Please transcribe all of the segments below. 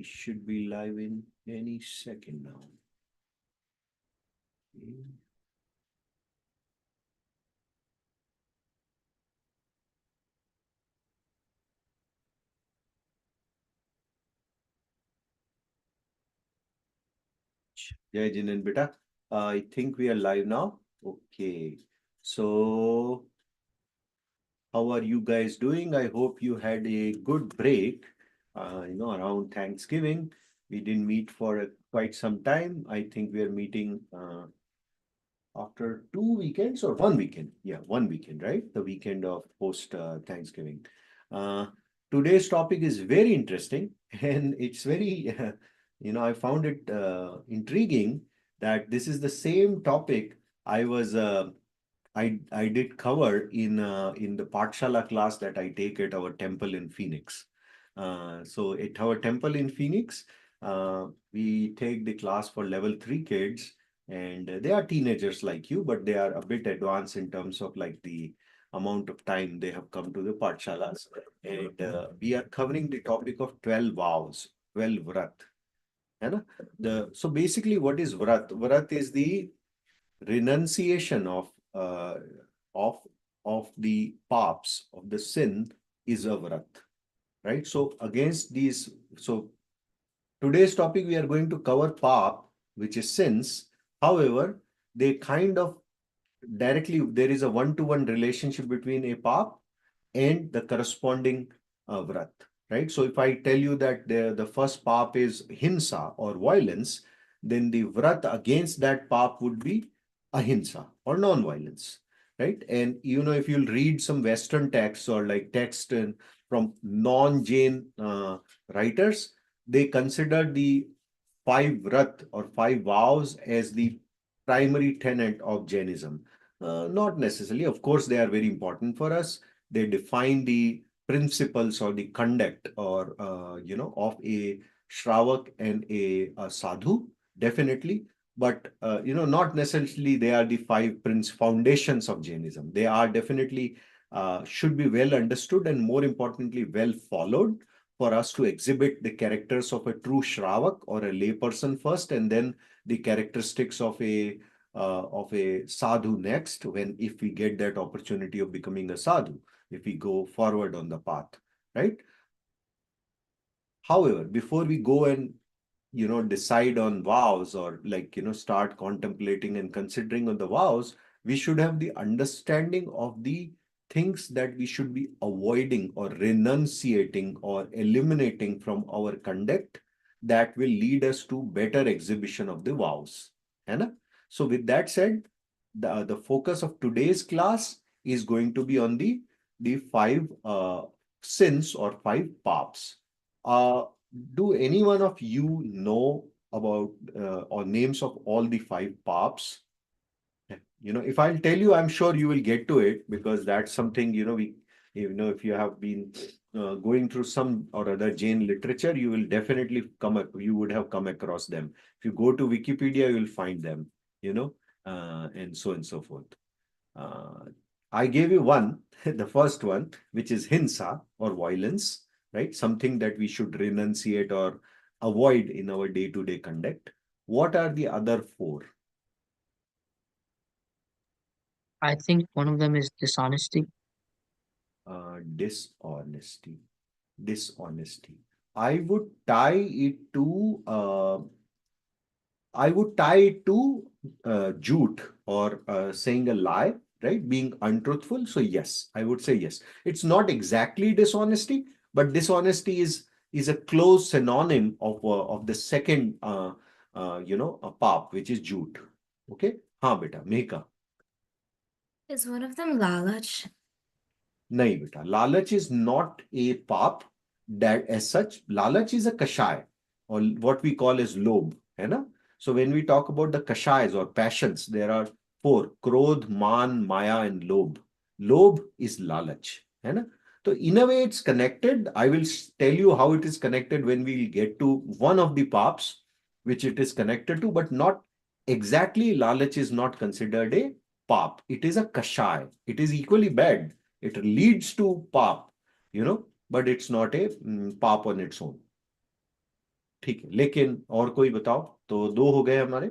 We should be live in any second now. Okay. Jai Jinan beta. I think we are live now. Okay. So, how are you guys doing? I hope you had a good break. Around Thanksgiving. We didn't meet for quite some time. I think we are meeting after 2 weekends or 1 weekend. Yeah, 1 weekend, right? The weekend of post Thanksgiving. Uh, Today's topic is very interesting and it's very, I found it intriguing that this is the same topic I was I did cover in the Pathshala class that I take at our temple in Phoenix. So at our temple in Phoenix, we take the class for level 3 kids, and they are teenagers like you, but they are a bit advanced in terms of like the amount of time they have come to the Pathshalas. And we are covering the topic of 12 vows, 12 vrat. है ना? So basically, what is vrat? Vrat is the renunciation uh, of the paps of the sin is a vrat, right? So against these, so today's topic we are going to cover pap, which is sins. However, they kind of directly, there is a one-to-one relationship between a pap and the corresponding vrat, right? So if I tell you that the first pap is hinsa or violence, then the vrat against that pap would be ahimsa or non-violence, right? And if you'll read some Western texts or like text from non-Jain writers, they consider the five vrat or five vows as the primary tenet of Jainism. Not necessarily. Of course, they are very important for us. They define the principles or the conduct or of a Shravak and a sadhu, definitely. But not necessarily they are the five foundations of Jainism. They are definitely should be well understood and more importantly well followed for us to exhibit the characters of a true Shravak or a layperson first, and then the characteristics of a sadhu next, when if we get that opportunity of becoming a sadhu, if we go forward on the path, right? However, before we go and decide on vows or like start contemplating and considering on the vows, we should have the understanding of the things that we should be avoiding or renunciating or eliminating from our conduct that will lead us to better exhibition of the vows. Hai. So with that said, the focus of today's class is going to be on the five sins or five paps. Uh, do any one of you know about or names of all the five paps? If I'll tell you, I'm sure you will get to it because that's something, if you have been going through some or other Jain literature, you will definitely you would have come across them. If you go to Wikipedia, you will find them, and so on and so forth. Uh, I gave you one, the first one, which is hinsa or violence, right? Something that we should renunciate or avoid in our day-to-day conduct. What are the other four? I think one of them is dishonesty. Dishonesty. Dishonesty. I would tie it to I would tie it to jute or saying a lie, right? Being untruthful. So yes, I would say yes. It's not exactly dishonesty, but dishonesty is a close synonym of the second a pap, which is jute. Okay, हाँ बेटा मेहका. Is one of them Lalach? नहीं बेटा, lalach is not a pap that as such. Lalach is a kashay or what we call as lobe, है ना? So when we talk about the kashayas or passions, there are four: krodh, man, maya, and lobe. Lobe is lalach, है ना? So in a way, it's connected. I will tell you how it is connected when we get to one of the paps, which it is connected to, but not exactly. Lalach is not considered a pap. It is a kashay. It is equally bad. It leads to pap, but it's not a pap on its own. ठीक है, लेकिन और कोई बताओ। तो दो हो गए हमारे,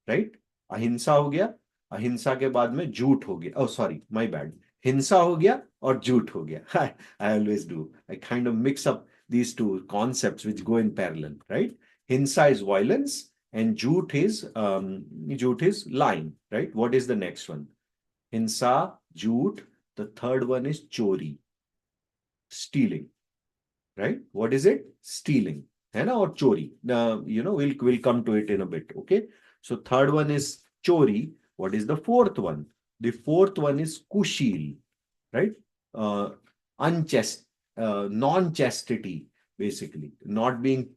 राइट। अहिंसा हो गया, अहिंसा के बाद में झूठ हो गया, ओ सॉरी माय बैड, हिंसा हो गया और झूठ हो गया। I always do, I kind of mix up these two concepts which go in parallel, right? Hinsa is violence and jhoot is lying, right? What is the next one? Hinsa, jhoot. The third one is chori, stealing, right? What is it? Stealing, है ना? और चोरी. We'll come to it in a bit. Okay. So third one is chori. What is the fourth one? The fourth one is kushil, right? Uh, non-chastity, basically, not being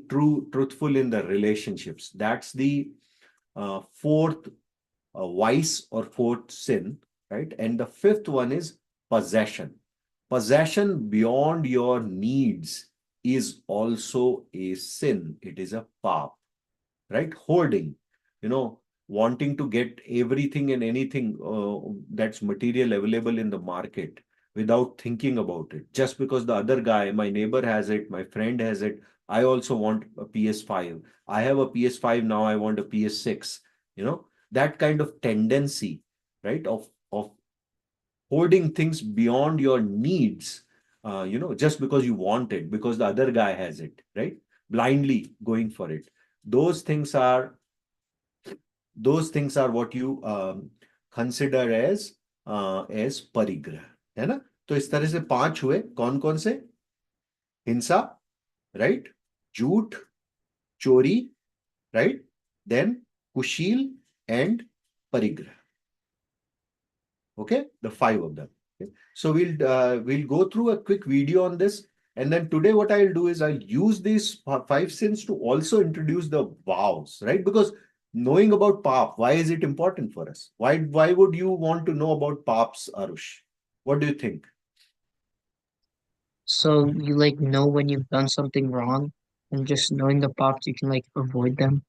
truthful in the relationships. That's the fourth vice or fourth sin, right? And the fifth one is possession. Possession beyond your needs is also a sin. It is a pap, right? Hoarding, wanting to get everything and anything that's material available in the market without thinking about it. Just because the other guy, my neighbor has it, my friend has it, I also want a PS5. I have a PS5 now, I want a PS6. That kind of tendency, right, of holding things beyond your needs, just because you want it, because the other guy has it, right? Blindly going for it. Those things are what you consider as परिग्रह, है ना? तो इस तरह से 5 हुए. कौन कौन से? हिंसा, right? झूठ, चोरी, right? Then कुशील and परिग्रह. Okay, the 5 of them. Okay. So we'll go through a quick video on this, and then today what I'll do is I'll use these 5 sins to also introduce the vows, right? Because knowing about pap, why is it important for us? Why would you want to know about paps, Arush? What do you think? So you like know when you've done something wrong, and just knowing the pops, you can like avoid them.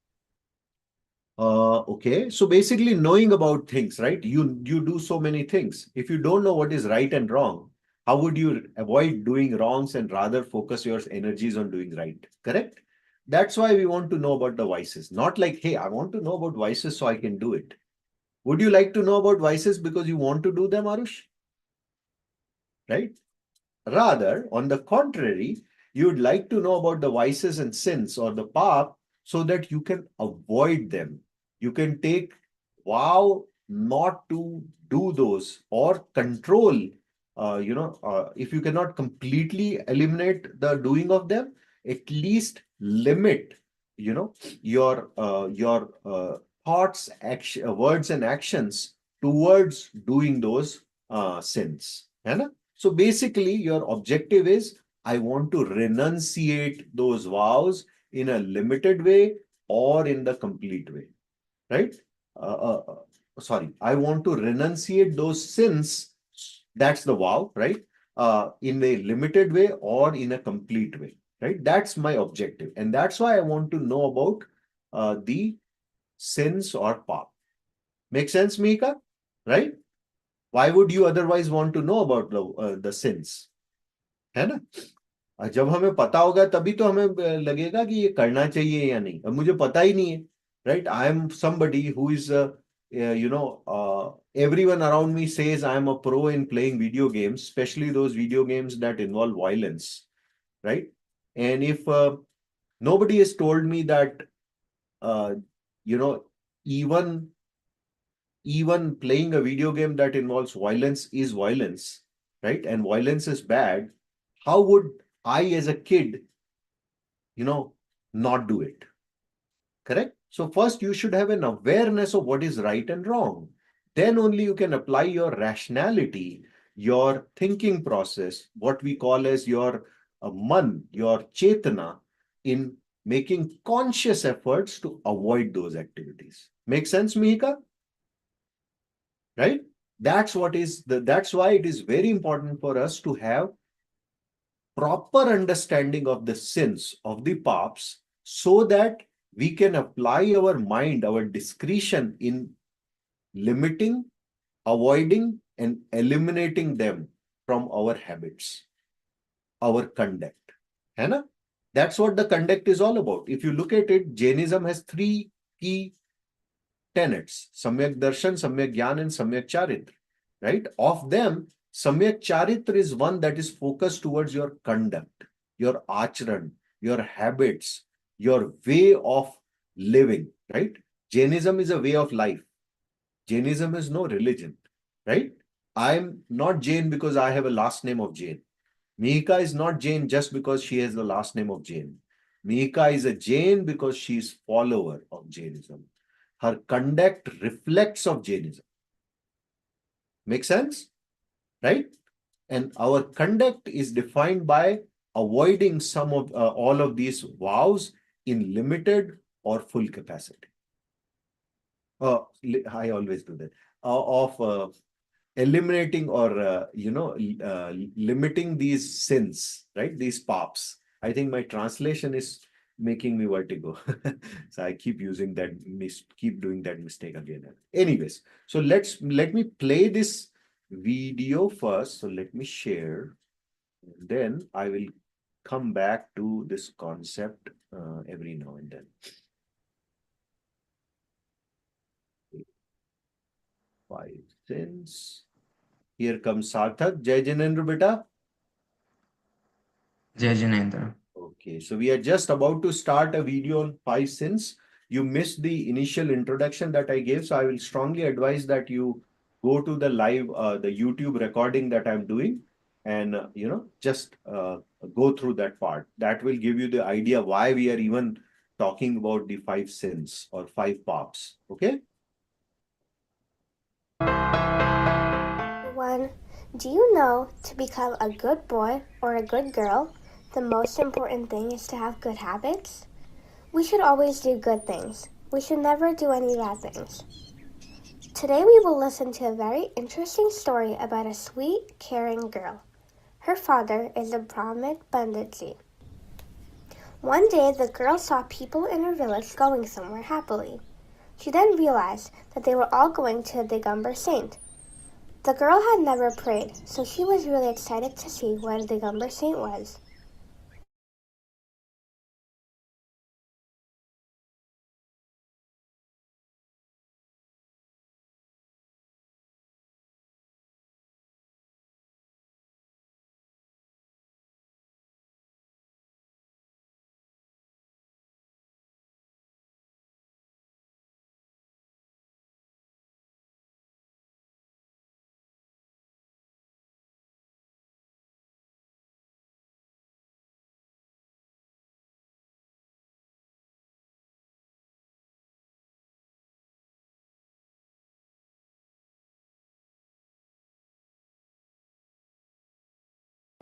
Okay, so basically knowing about things, right? You do so many things. If you don't know what is right and wrong, how would you avoid doing wrongs and rather focus your energies on doing right? Correct? That's why we want to know about the vices. Not like, hey, I want to know about vices so I can do it. Would you like to know about vices because you want to do them, Arush? Right? Rather, on the contrary, you'd like to know about the vices and sins or the path so that you can avoid them. You can take vow not to do those or control. If you cannot completely eliminate the doing of them, at least limit, your thoughts, words, and actions towards doing those sins. है ना? So basically, your objective is I want to renunciate those vows in a limited way or in the complete way, right? Sorry, I want to renunciate those sins. That's the vow, right? In a limited way or in a complete way, right? That's my objective. And that's why I want to know about the sins or path. Make sense, Mika? Right? Why would you otherwise want to know about the sins? है ना? जब हमें पता होगा तभी तो हमें लगेगा कि ये करना चाहिए या नहीं. अब मुझे पता ही नहीं है, right? I am somebody who is everyone around me says I am a pro in playing video games, especially those video games that involve violence, right? And if nobody has told me that uh, you know even playing a video game that involves violence is violence, right? And violence is bad. How would I, as a kid, not do it? Correct? So first you should have an awareness of what is right and wrong. Then only you can apply your rationality, your thinking process, what we call as your man, your chetana, in making conscious efforts to avoid those activities. Make sense, Mihika? Right? That's why it is very important for us to have proper understanding of the sins of the paps so that we can apply our mind, our discretion in limiting, avoiding, and eliminating them from our habits, our conduct. है ना? That's what the conduct is all about. If you look at it, Jainism has three key tenets: Samyak Darshan, Samyak Gyan, and Samyak Charitra. Right? Of them, Samyak Charitra is one that is focused towards your conduct, your acharan, your habits, your way of living. Right? Jainism is a way of life. Jainism is no religion. Right? I'm not Jain because I have a last name of Jain. Mihika is not Jain just because she has the last name of Jain. Mihika is a Jain because she is follower of Jainism. Her conduct reflects of Jainism. Make sense? Right? And our conduct is defined by avoiding some of all of these vows in limited or full capacity. I always do that. Of eliminating or limiting these sins, right? These paps. I think my translation is making me vertigo. So I keep using that, keep doing that mistake again. Anyways, so let me play this video first. So let me share. Then I will come back to this concept every now and then. 5 sins. Here comes Sarthak. Jai Jinendra beta. Jai Jinendra. Okay, so we are just about to start a video on 5 sins. You missed the initial introduction that I gave, so I will strongly advise that you go to the live, the YouTube recording that I'm doing, and just go through that part. That will give you the idea why we are even talking about the 5 sins or 5 paps. Okay. One, do you know to become a good boy or a good girl, the most important thing is to have good habits? We should always do good things. We should never do any bad things. Today we will listen to a very interesting story about a sweet, caring girl. Her father is a Brahmin Panditji. One day the girl saw people in her village going somewhere happily. She then realized that they were all going to a Digambar saint. The girl had never prayed, so she was really excited to see what a Digambar saint was.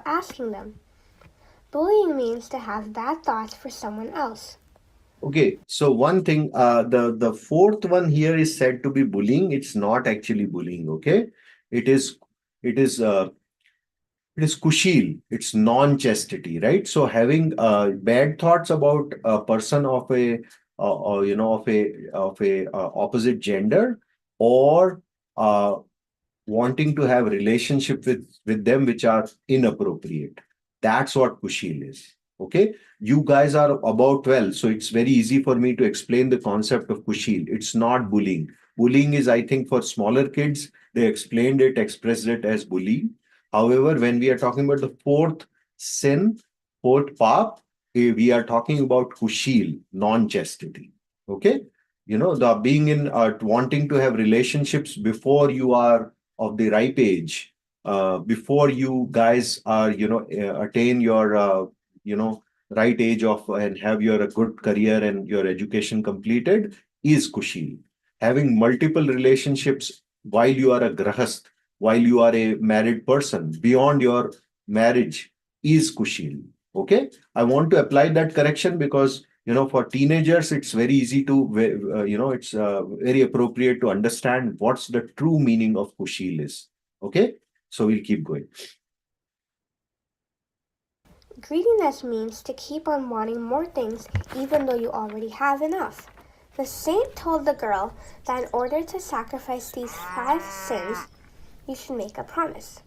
Asking them. Bullying means to have bad thoughts for someone else. Okay, so one thing, the fourth one here is said to be bullying. It's not actually bullying. Okay, it is it is uh, it is kushil. It's non-chastity, right? So having bad thoughts about a person of a opposite gender, or wanting to have relationship with them which are inappropriate. That's what kushil is. Okay, you guys are about 12, so it's very easy for me to explain the concept of kushil. It's not bullying. Bullying is, I think, for smaller kids. They expressed it as bullying. However, when we are talking about the fourth sin, fourth pap, we are talking about kushil, non-chastity. Okay, the being in wanting to have relationships before you are of the ripe age, before you guys are attain your right age of and have your good career and your education completed, is kushil. Having multiple relationships while you are a grahast, while you are a married person beyond your marriage, is kushil. Okay, I want to apply that correction because for teenagers it's very easy to it's very appropriate to understand what's the true meaning of kushil is. Okay, so we'll keep going. Greediness means to keep on wanting more things even though you already have enough. The saint told the girl that in order to sacrifice these 5 sins, you should make a promise.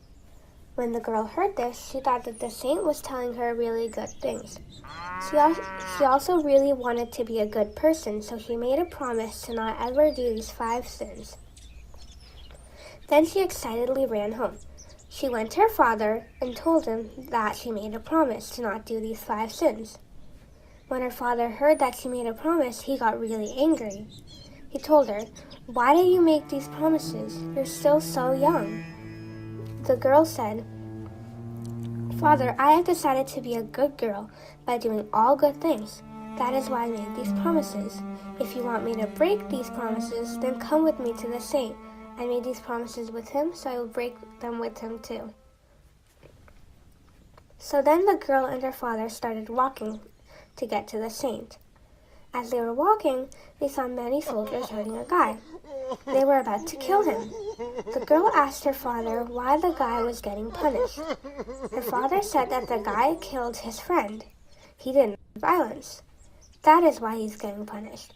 When the girl heard this, she thought that the saint was telling her really good things. She also really wanted to be a good person, so she made a promise to not ever do these 5 sins. Then she excitedly ran home. She went to her father and told him that she made a promise to not do these 5 sins. When her father heard that she made a promise, he got really angry. He told her, "Why did you make these promises? You're still so young." The girl said, "Father, I have decided to be a good girl by doing all good things. That is why I made these promises. If you want me to break these promises, then come with me to the saint. I made these promises with him, so I will break them with him too." So then the girl and her father started walking to get to the saint. As they were walking, they saw many soldiers hurting a guy. They were about to kill him. The girl asked her father why the guy was getting punished. Her father said that the guy killed his friend. He didn't violence. That is why he's getting punished.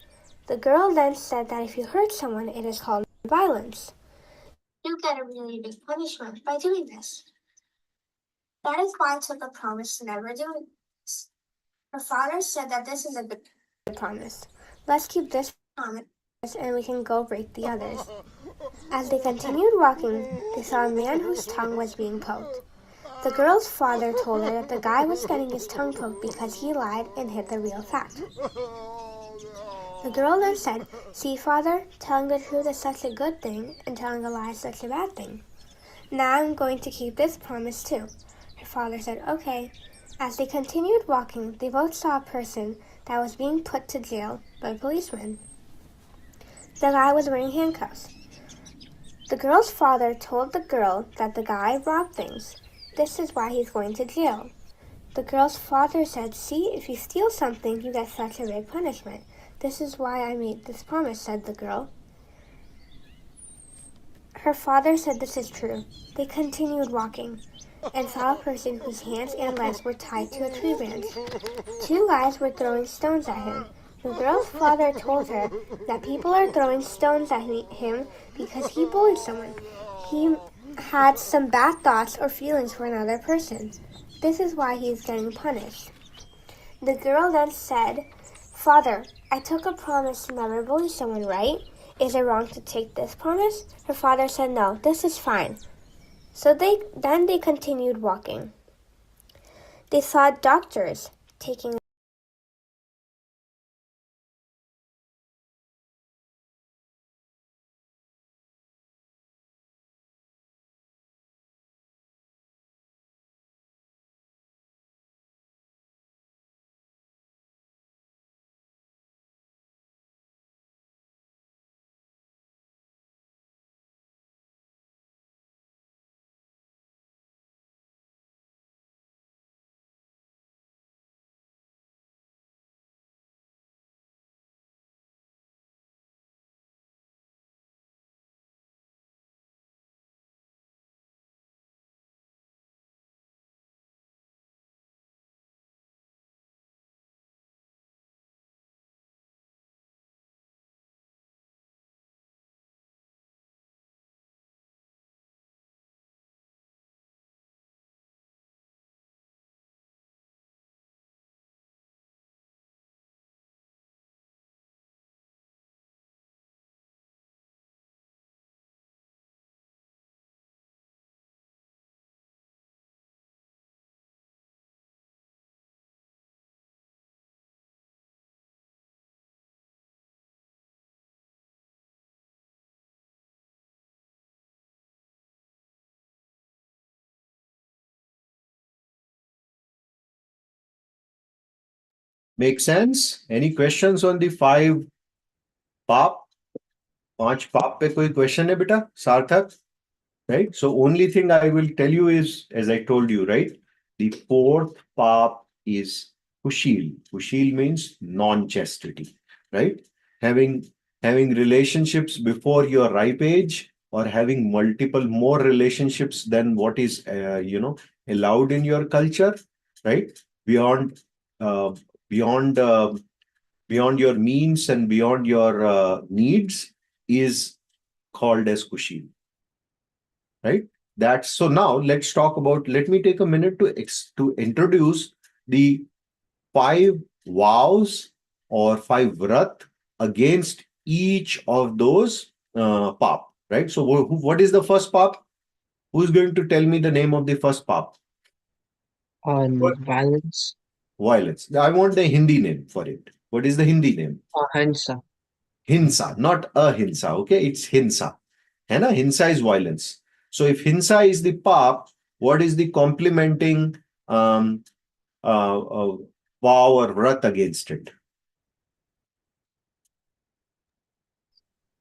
The girl then said that if you hurt someone, it is called violence. You get a really big punishment by doing this. That is why I took a promise to never do this. Her father said that this is a good promise. Let's keep this promise and we can go break the others. As they continued walking, they saw a man whose tongue was being poked. The girl's father told her that the guy was getting his tongue poked because he lied and hid the real fact. The girl then said, "See, father, telling the truth is such a good thing, and telling a lie is such a bad thing. Now I'm going to keep this promise too." Her father said, "Okay." As they continued walking, they both saw a person that was being put to jail by policemen. The guy was wearing handcuffs. The girl's father told the girl that the guy robbed things. This is why he's going to jail. The girl's father said, "See, if you steal something, you get such a big punishment. This is why I made this promise," said the girl. Her father said this is true. They continued walking and saw a person whose hands and legs were tied to a tree branch. 2 guys were throwing stones at him. The girl's father told her that people are throwing stones at him because he bullied someone. He had some bad thoughts or feelings for another person. This is why he is getting punished. The girl then said, "Father, I took a promise to never bully someone, right? Is it wrong to take this promise?" Her father said, "No, this is fine." So they continued walking. They saw doctors taking Make sense? Any questions on the 5 पाप? 5 पाप पे कोई question है बेटा? सार्थक? Right? So only thing I will tell you is, as I told you, right? The 4th path is Kushil. Kushil means non-chastity, right? Having relationships before your ripe age, or having multiple more relationships than what is allowed in your culture, right? Beyond uh, beyond beyond your means and beyond your needs is called as Kushil, right? That's so now let's talk about, let me take a minute to introduce the five vows or five vrat against each of those pap, right? So what is the first pap? Who's going to tell me the name of the first pap? Violence, Violence. I want the Hindi name for it. What is the Hindi name? ahinsa, Hinsa, not ahinsa. Okay, it's hinsa. है ना? Hinsa is violence. So if hinsa is the pap, what is the complementing um, vow or vrat against it?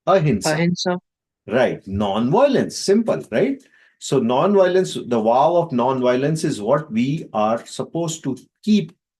Ahimsa. ahinsa, Right. Non-violence. Simple, right? So non-violence, the vow of non-violence is what we are supposed to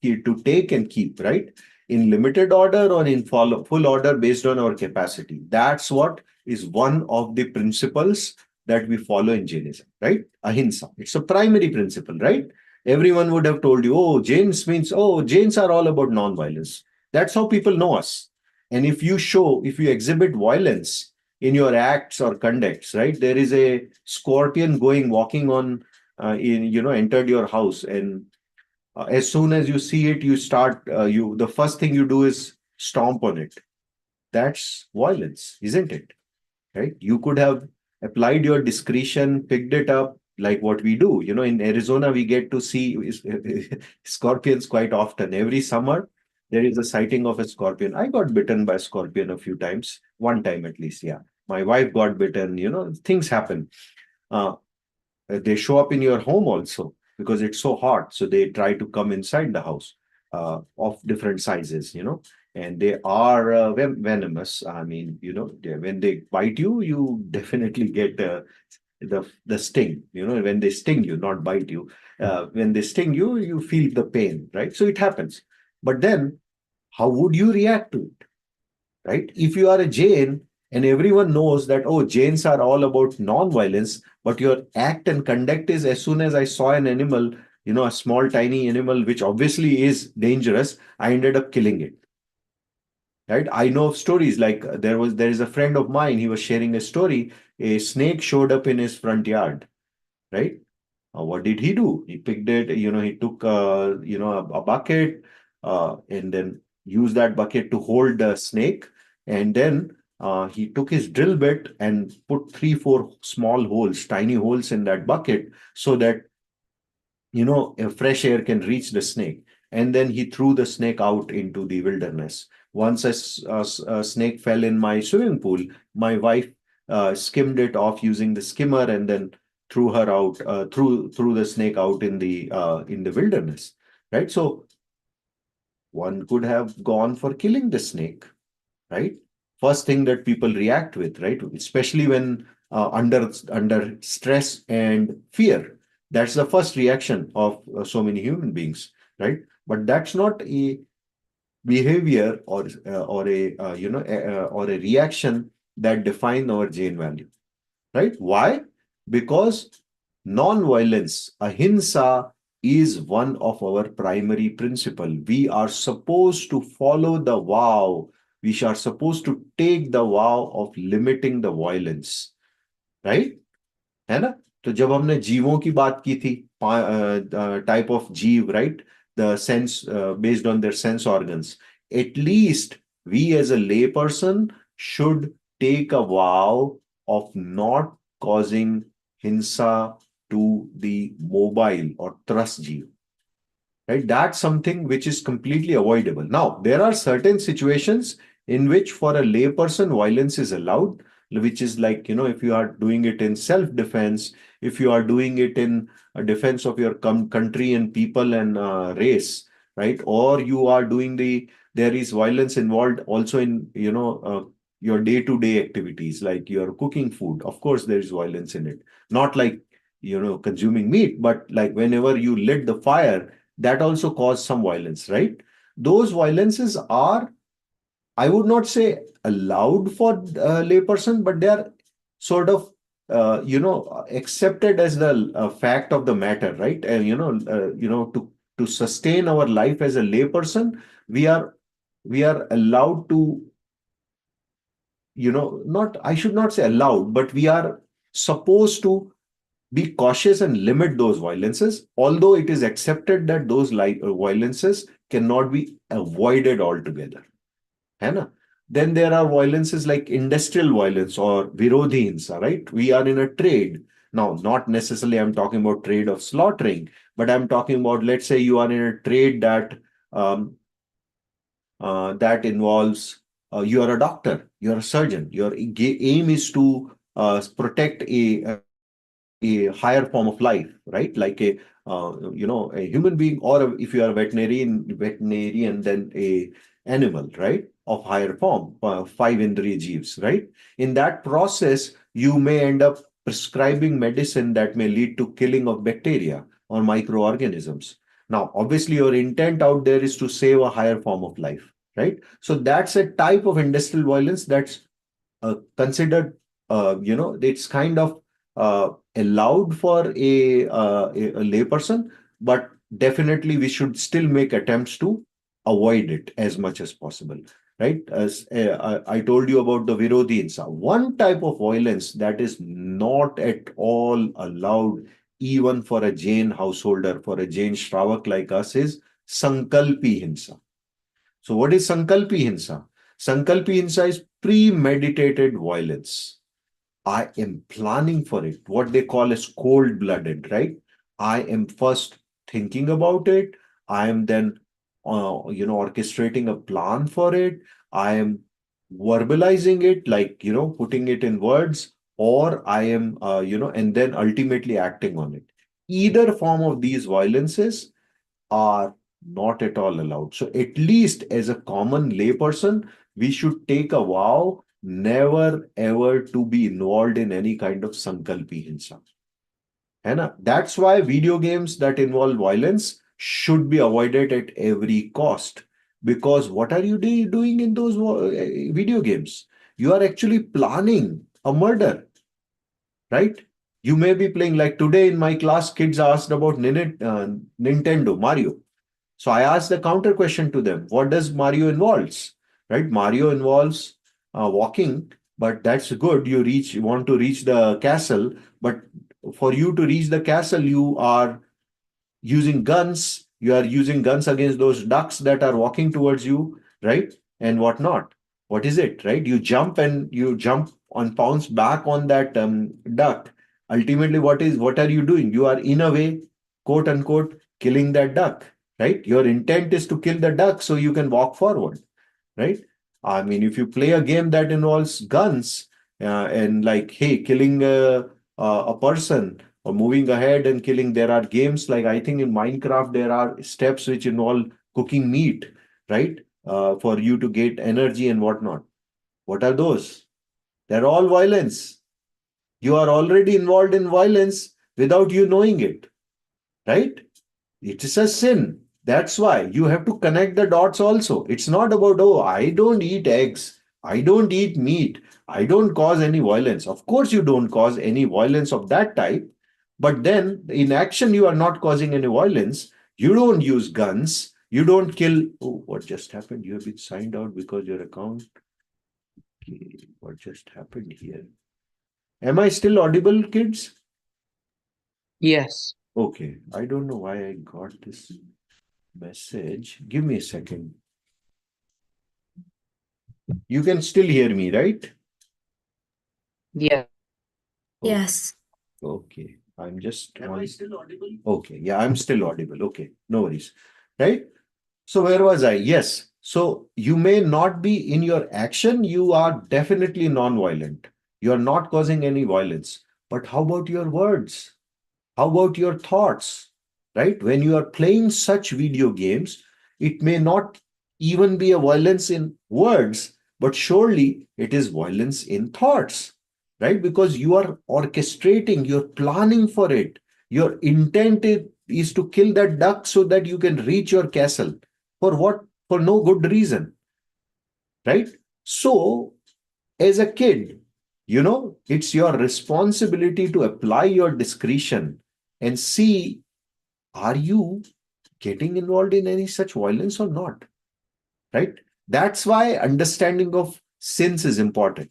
to take and keep, right? In limited order or in full order based on our capacity. That's what is one of the principles that we follow in Jainism, right? Ahimsa. It's a primary principle, right? Everyone would have told you, oh, Jains means, oh, Jains are all about non-violence. That's how people know us. And if you exhibit violence in your acts or conducts, right? There is a scorpion walking on, entered your house, and as soon as you see it, the first thing you do is stomp on it. That's violence, isn't it? Right? You could have applied your discretion, picked it up, like what we do. In Arizona, we get to see scorpions quite often. Every summer, there is a sighting of a scorpion. I got bitten by a scorpion a few times, one time at least. Yeah. My wife got bitten, things happen. Uh, they show up in your home also because it's so hot. So they try to come inside the house of different sizes, and they are venomous. I mean, when they bite you, you definitely get the sting. When they sting you, not bite you. When they sting you, you feel the pain, right? So it happens. But then, how would you react to it? Right? If you are a Jain and everyone knows that, oh, Jains are all about non-violence, but your act and conduct is as soon as I saw an animal, a small, tiny animal, which obviously is dangerous, I ended up killing it. Right? I know of stories like there is a friend of mine, he was sharing a story, a snake showed up in his front yard, right? What did he do? He picked it, he took, a bucket and then used that bucket to hold the snake. And then he took his drill bit and put 3, 4 small holes, tiny holes in that bucket so that, fresh air can reach the snake. And then he threw the snake out into the wilderness. Once a snake fell in my swimming pool, my wife skimmed it off using the skimmer and then threw her out, threw the snake out in the wilderness. Right. So one could have gone for killing the snake, right? First thing that people react with, right? Especially when under stress and fear. That's the first reaction of so many human beings, right? But that's not a behavior or a reaction that define our Jain value, right? Why? Because non-violence, ahimsa, is one of our primary principle. We are supposed to follow the vow. We are supposed to take the vow of limiting the violence, right? है ना? तो जब हमने जीवों की बात की थी, टाइप ऑफ जीव, right? The sense based on their sense organs. At least we as a lay person should take a vow of not causing hinsa to the mobile or trust jeev. Right? That's something which is completely avoidable. Now, there are certain situations in which for a layperson, violence is allowed, which is like, if you are doing it in self-defense, if you are doing it in a defense of your country and people and race, right? Or you are there is violence involved also in, your day-to-day activities, like you're cooking food. Of course, there is violence in it. Not like, consuming meat, but like whenever you lit the fire, that also caused some violence, right? Those violences are, I would not say allowed for a layperson, but they are sort of, accepted as the fact of the matter, right? And to sustain our life as a layperson, we are allowed to, not I should not say allowed, but we are supposed to Be cautious and limit those violences, although it is accepted that those violences cannot be avoided altogether. है ना? Then there are violences like industrial violence or virodhi hinsa, right? We are in a trade. Now, not necessarily I'm talking about trade of slaughtering, but I'm talking about, let's say you are in a trade um, that involves, you are a doctor, you're a surgeon. Your aim is to protect a higher form of life, right? Like a human being, or if you are a veterinarian, then a animal, right? Of higher form, five indriya jeeves, right? In that process, you may end up prescribing medicine that may lead to killing of bacteria or microorganisms. Now, obviously, your intent out there is to save a higher form of life, right? So that's a type of industrial violence that's considered, it's kind of allowed for a layperson, but definitely we should still make attempts to avoid it as much as possible, right? As I told you about the Virodhi Hinsa, one type of violence that is not at all allowed, even for a Jain householder, for a Jain Shravak like us, is Sankalpi Hinsa. So, what is Sankalpi Hinsa? Sankalpi Hinsa is premeditated violence. I am planning for it, what they call as cold blooded, right? I am first thinking about it. I am then, orchestrating a plan for it. I am verbalizing it, like, putting it in words, or I am, and then ultimately acting on it. Either form of these violences are not at all allowed. So, at least as a common layperson, we should take a vow never ever to be involved in any kind of sankalpi hinsa. And that's why video games that involve violence should be avoided at every cost. Because what are you doing in those video games? You are actually planning a murder, right? You may be playing, like today in my class, kids asked about Nintendo, Mario. So I asked the counter question to them. What does Mario involves? Right? Mario involves walking, but that's good. You want to reach the castle, but for you to reach the castle, you are using guns. You are using guns against those ducks that are walking towards you, right? And whatnot. What is it, right? You jump on pounce back on that duck. Ultimately, what are you doing? You are in a way, quote unquote, killing that duck, right? Your intent is to kill the duck so you can walk forward, right? I mean, if you play a game that involves guns and like, hey, killing a person or moving ahead and killing, there are games like, I think in Minecraft, there are steps which involve cooking meat, right? For you to get energy and whatnot. What are those? They're all violence. You are already involved in violence without you knowing it, right? It is a sin. That's why you have to connect the dots also. It's not about, oh, I don't eat eggs. I don't eat meat. I don't cause any violence. Of course, you don't cause any violence of that type. But then in action, you are not causing any violence. You don't use guns. You don't kill. Oh, what just happened? You have been signed out because your account. Okay, what just happened here? Am I still audible, kids? Yes. Okay, I don't know why I got this message. Give me a second. You can still hear me, right? Yeah. Yes. Okay, I'm just. Am I still audible? Okay, yeah, I'm still audible. Okay, no worries. Right? So, where was I? Yes. So, you may not be in your action, you are definitely non-violent. You are not causing any violence. But how about your words? How about your thoughts? Right? When you are playing such video games, it may not even be a violence in words, but surely it is violence in thoughts, right? Because you are orchestrating, you're planning for it. Your intent is to kill that duck so that you can reach your castle. For what? For no good reason, right? So, as a kid, it's your responsibility to apply your discretion and see, are you getting involved in any such violence or not, right? That's why understanding of sins is important,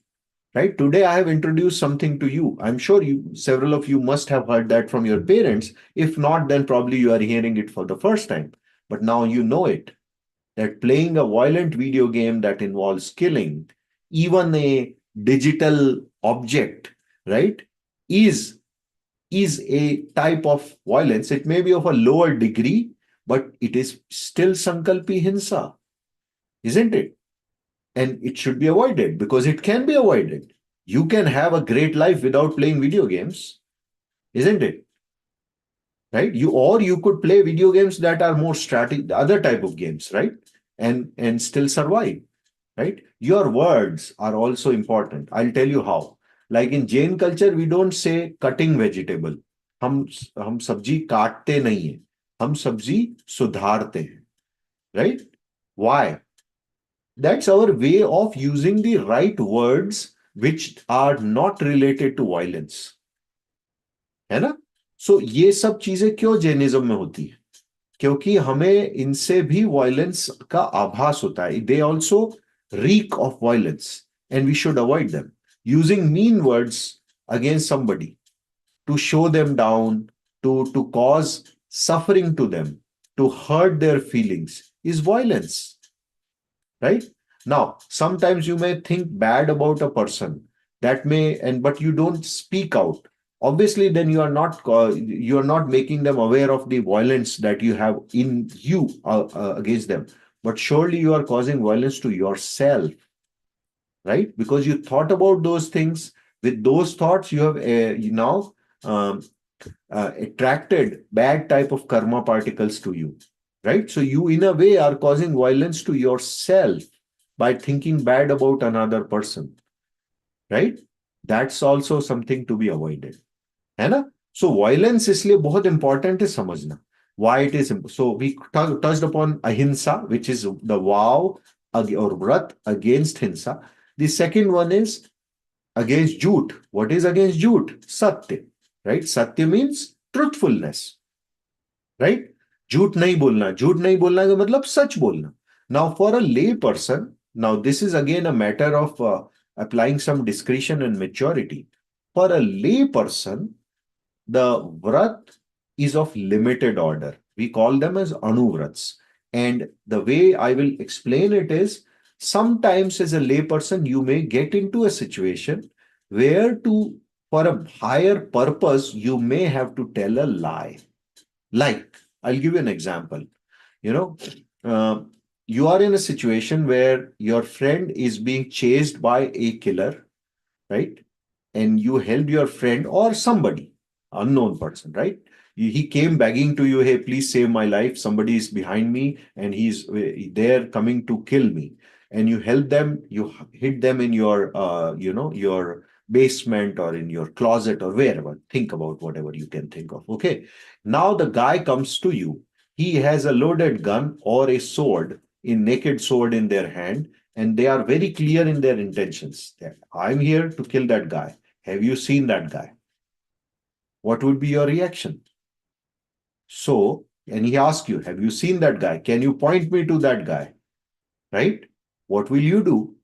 right? Today I have introduced something to you. I'm sure several of you must have heard that from your parents. If not, then probably you are hearing it for the first time. But now you know it, that playing a violent video game that involves killing, even a digital object, right, is is a type of violence. It may be of a lower degree, but it is still sankalpi hinsa, isn't it? And it should be avoided because it can be avoided. You can have a great life without playing video games, isn't it? Right? You could play video games that are more strategic, other type of games, right? And still survive, right? Your words are also important. I'll tell you how. Like in Jain culture, we don't say cutting vegetable. हम हम सब्जी काटते नहीं है, हम सब्जी सुधारते हैं, right? Why? That's our way of using the right words which are not related to violence, है ना? So ये सब चीजें क्यों जैनिज्म में होती है? क्योंकि हमें इनसे भी वायलेंस का आभास होता है. They also reek of violence and we should avoid them. Using mean words against somebody to show them down, to cause suffering to them, to hurt their feelings is violence, right? Now, sometimes you may think bad about a person that may, and but you don't speak out. Obviously, then you are not making them aware of the violence that you have in you against them. But surely you are causing violence to yourself, right? Because you thought about those things. With those thoughts, you have you now um, attracted bad type of karma particles to you, right? So you, in a way, are causing violence to yourself by thinking bad about another person, right? That's also something to be avoided, है ना? So violence इसलिए बहुत important है समझना. Why it is so we touched upon ahimsa, which is the vow or vrat against hinsa. The second one is against jhoot. What is against jhoot? Satya, right? Satya means truthfulness, right? झूठ नहीं बोलना का मतलब सच बोलना. Now for a lay person, now this is again a matter of applying some discretion and maturity. For a lay person, the vrat is of limited order. We call them as anuvrats. And the way I will explain it is, sometimes as a lay person, you may get into a situation where for a higher purpose, you may have to tell a lie. Like, I'll give you an example. You know, you are in a situation where your friend is being chased by a killer, right? And you helped your friend or somebody, unknown person, right? He came begging to you, hey, please save my life. Somebody is behind me and he's there coming to kill me. And you help them, you hid them in your, your basement or in your closet or wherever. Think about whatever you can think of. Okay. Now the guy comes to you. He has a loaded gun or a sword, a naked sword in their hand, and they are very clear in their intentions. That I'm here to kill that guy. Have you seen that guy? What would be your reaction? So, and he asks you, have you seen that guy? Can you point me to that guy? Right? What will you do?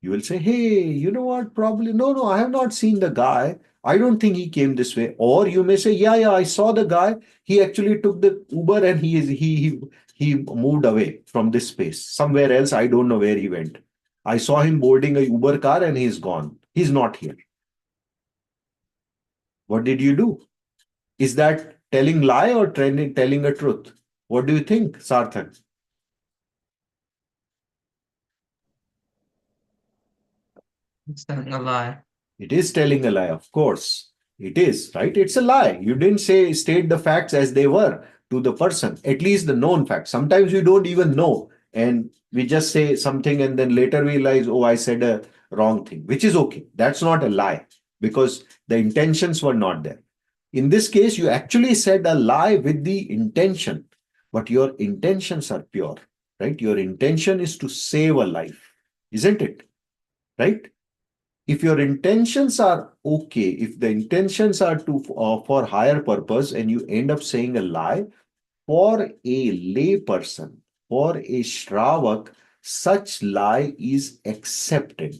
You will say, hey, you know what? Probably, no, I have not seen the guy. I don't think he came this way. Or you may say, yeah, I saw the guy. He actually took the Uber and he moved away from this space. Somewhere else, I don't know where he went. I saw him boarding a Uber car and he's gone. He's not here. What did you do? Is that telling lie or telling a truth? What do you think, Sarthak? It's telling a lie. It is telling a lie, of course. It is, right? It's a lie. You didn't state the facts as they were to the person, at least the known facts. Sometimes we don't even know and we just say something and then later we realize, oh, I said a wrong thing, which is okay. That's not a lie because the intentions were not there. In this case, you actually said a lie with the intention, but your intentions are pure, right? Your intention is to save a life, isn't it? Right? If your intentions are okay, if the intentions are for higher purpose and you end up saying a lie, for a lay person, for a Shravak, such lie is accepted.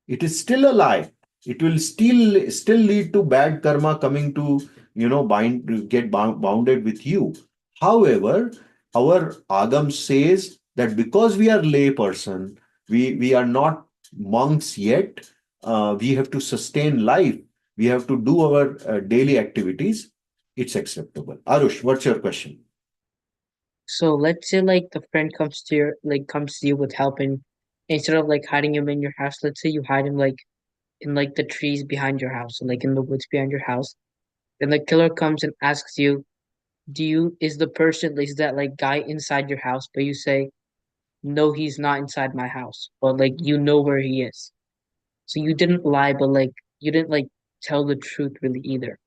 It is still a lie. It will still lead to bad karma coming to, bounded with you. However, our Agam says that because we are lay person, we are not monks yet. We have to sustain life. We have to do our daily activities. It's acceptable. Arush, what's your question? So let's say like the friend comes to you with help, and instead of like hiding him in your house, let's say you hide him like in like the trees behind your house, or like in the woods behind your house. Then the killer comes and asks you, is that like guy inside your house? But you say, no, he's not inside my house. But like you know where he is. So you didn't lie, but like you didn't like tell the truth really either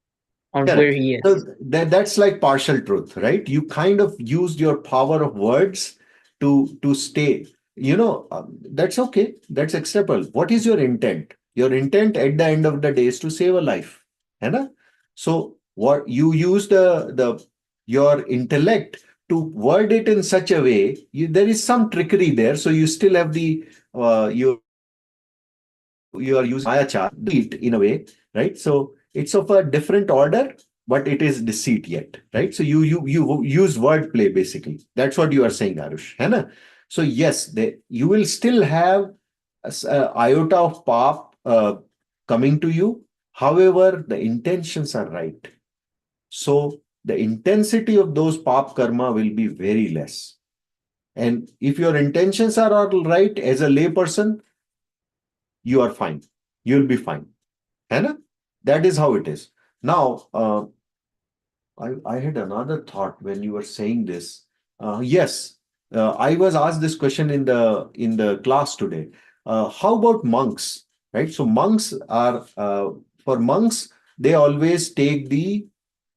on where Correct. he So is. that's like partial truth, right? You kind of used your power of words to stay. That's okay. That's acceptable. What is your intent? Your intent at the end of the day is to save a life. है ना? So what you use the your intellect to word it in such a way, there is some trickery there. So you still have the you are using mayachar, deceit in a way, right? So it's of a different order, but it is deceit yet, right? So you use wordplay basically. That's what you are saying, Arush, है ना? So yes, you will still have a iota of pap coming to you. However, the intentions are right. So the intensity of those pap karma will be very less. And if your intentions are all right as a layperson, you are fine. You'll be fine. है ना? That is how it is. Now, I had another thought when you were saying this. Yes, I was asked this question in the class today. How about monks? Right? So monks are for monks, they always take the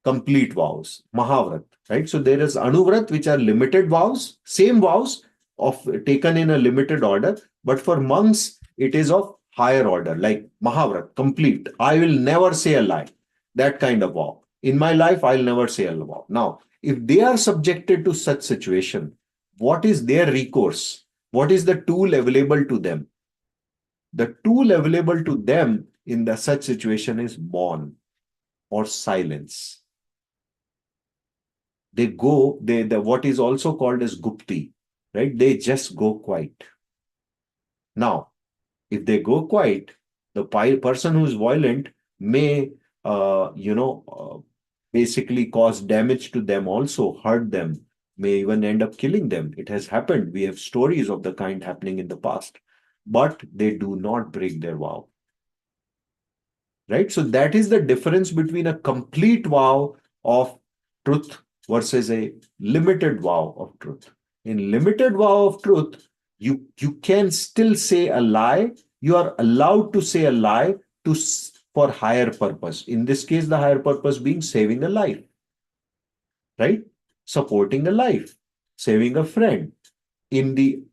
complete vows, Mahavrat, right? So there is Anuvrat, which are limited vows, same vows of taken in a limited order, but for monks, it is of higher order, like Mahavrat, complete. I will never say a lie. That kind of vow. In my life, I'll never say a vow. Now, if they are subjected to such situation, what is their recourse? What is the tool available to them? The tool available to them in the such situation is mourn or silence. They go, the what is also called as gupti, right? They just go quiet. Now, if they go quiet, the person who's violent may, basically cause damage to them, also hurt them, may even end up killing them. It has happened. We have stories of the kind happening in the past, but they do not break their vow. Right? So that is the difference between a complete vow of truth versus a limited vow of truth. In limited vow of truth, you can still say a lie. You are allowed to say a lie for higher purpose. In this case, the higher purpose being saving a life, right? Supporting a life, saving a friend. In the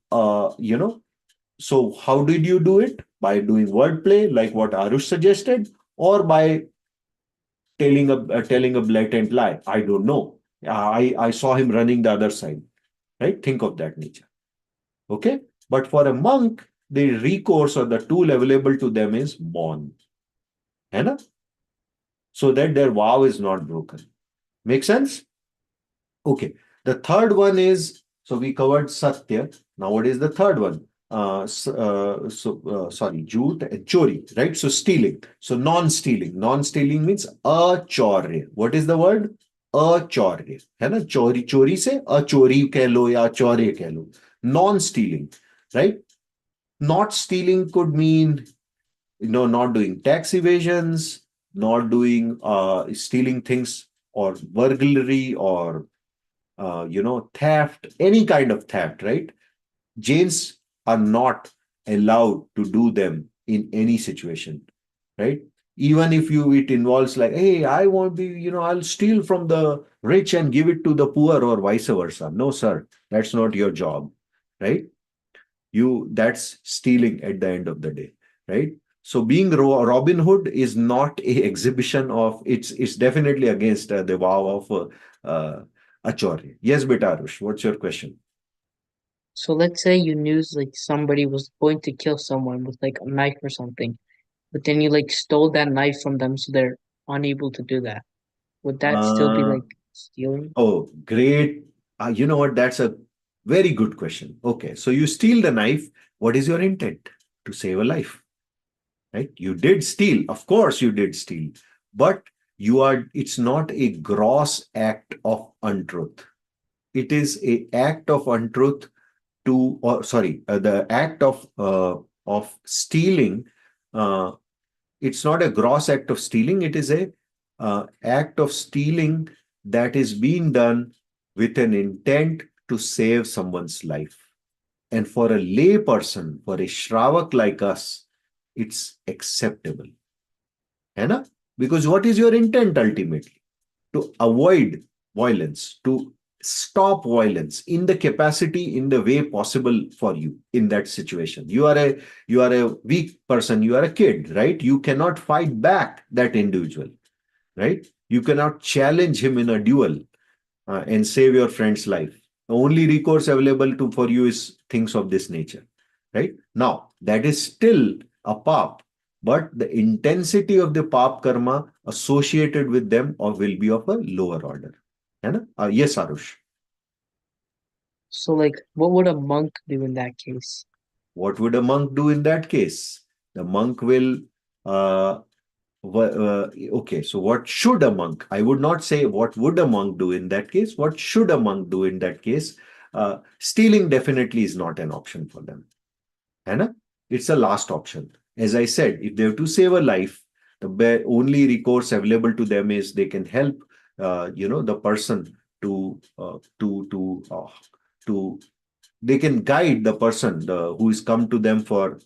so how did you do it? By doing wordplay, like what Arush suggested, or by telling a blatant lie. I don't know. I saw him running the other side. Right? Think of that nature. Okay. But for a monk, the recourse or the tool available to them is mourn. है ना? So that their vow is not broken. Make sense? Okay. The third one is, so we covered Satya. Now, what is the third one? Sorry, Jhoot and Chori, right? So stealing. So non-stealing. Non-stealing means achaurya. What is the word? Achaurya. है ना? Chori, chori से achori कह लो या chaurya कह लो. Non-stealing, right? Not stealing could mean, not doing tax evasions, not doing stealing things or burglary or theft, any kind of theft, right? Jains are not allowed to do them in any situation, right? Even if it involves like, hey, I won't be, I'll steal from the rich and give it to the poor or vice versa. No, sir, that's not your job, right? That's stealing at the end of the day, right? So being Robin Hood is not a exhibition of, it's definitely against the vow of Achorya. Yes, beta Arush, what's your question? So let's say you knew like somebody was going to kill someone with like a knife or something, but then you like stole that knife from them so they're unable to do that. Would that still be Uh, like stealing? oh, great. You know what? That's a very good question. Okay, so you steal the knife. What is your intent? To save a life, right? You did steal. Of course, you did steal, but it's not a gross act of untruth. It is a act of untruth or sorry, the act of stealing. Uh, it's not a gross act of stealing. It is a act of stealing that is being done with an intent to save someone's life. And for a lay person, for a Shravak like us, it's acceptable. है ना? Because what is your intent ultimately? To avoid violence, to stop violence in the capacity, in the way possible for you in that situation. You are a weak person, you are a kid, right? You cannot fight back that individual, right? You cannot challenge him in a duel and save your friend's life. The only recourse available for you is things of this nature, right? Now, that is still a pap, but the intensity of the pap karma associated with them or will be of a lower order. Yes, Arush. So like what would a monk do in that case? What would a monk do in that case? The monk will uh, okay, so what should a monk? I would not say what would a monk do in that case. What should a monk do in that case? Stealing definitely is not an option for them. Anna? It's a last option. As I said, if they have to save a life, the only recourse available to them is they can help, the person to they can guide the person who is come to them for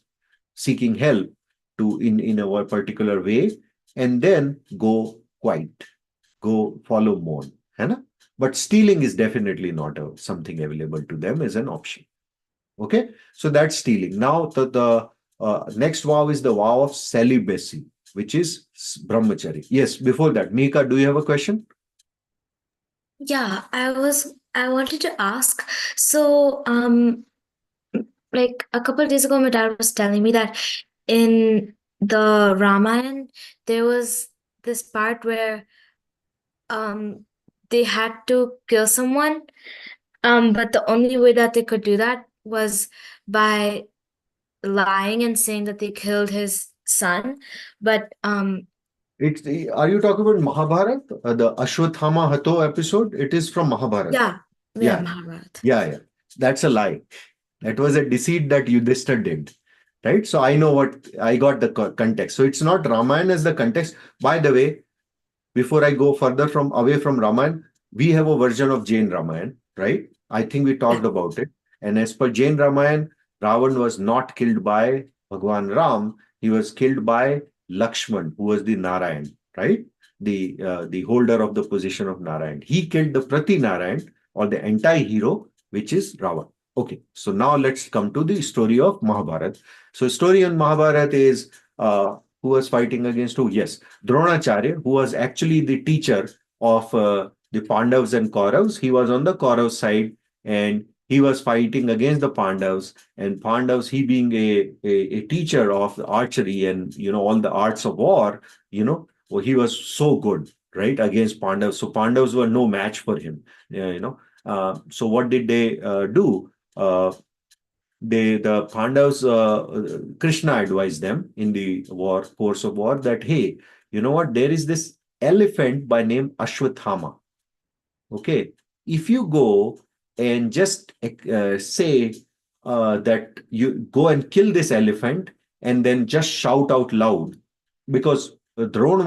seeking help in a particular way, and then go quiet, go follow more. है ना? But stealing is definitely not something available to them as an option. Okay, so that's stealing. Now the next vow is the vow of celibacy, which is brahmachari. Yes, before that, Mika, do you have a question? Yeah, I wanted to ask. So, like a couple of days ago, my dad was telling me that in the Ramayana, there was this part where they had to kill someone, but the only way that they could do that was by lying and saying that they killed his son. But Are you talking about Mahabharat? The Ashwathama Hato episode? It is from Mahabharat. yeah, Yeah, Mahabharata. yeah. That's a lie. That was a deceit that Yudhishthir did. Right? So I know what I got the context. So it's not Ramayana as the context. By the way, before I go further away from Ramayana, we have a version of Jain Ramayana, right? I think we talked about it. And as per Jain Ramayana, Ravan was not killed by Bhagwan Ram. He was killed by Lakshman, who was the Narayan, right? The holder of the position of Narayan. He killed the Prati Narayan, or the anti-hero, which is Ravan. Okay, so now let's come to the story of Mahabharata. So story in Mahabharata is who was fighting against who? Yes, Dronacharya, who was actually the teacher of the Pandavas and Kauravas. He was on the Kaurav side, and he was fighting against the Pandavas. And Pandavas, he being a teacher of archery and all the arts of war, well, he was so good, right, against Pandavas. So Pandavas were no match for him. So what did they do? The Pandavas, Krishna advised them in the course of war, that hey, you know what, there is this elephant by name Ashwathama. Okay, if you go and just say that you go and kill this elephant and then just shout out loud, because Drona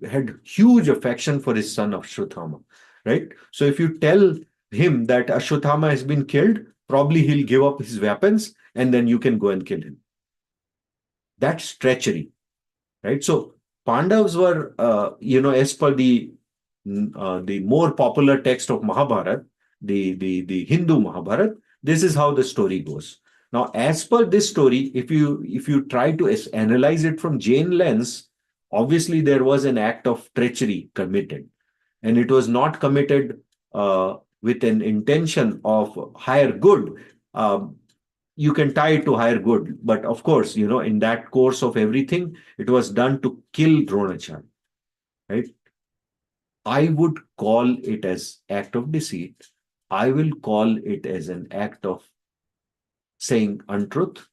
had huge affection for his son Ashwathama, right? So if you tell him that Ashwathama has been killed, probably he'll give up his weapons and then you can go and kill him. That's treachery, right? So Pandavas were, as per the more popular text of Mahabharata, the Hindu Mahabharata, this is how the story goes. Now, as per this story, if you try to analyze it from Jain lens, obviously there was an act of treachery committed, and it was not committed with an intention of higher good, um, you can tie it to higher good. But of course, in that course of everything, it was done to kill Dronacharya, right? I would call it as act of deceit. I will call it as an act of saying untruth,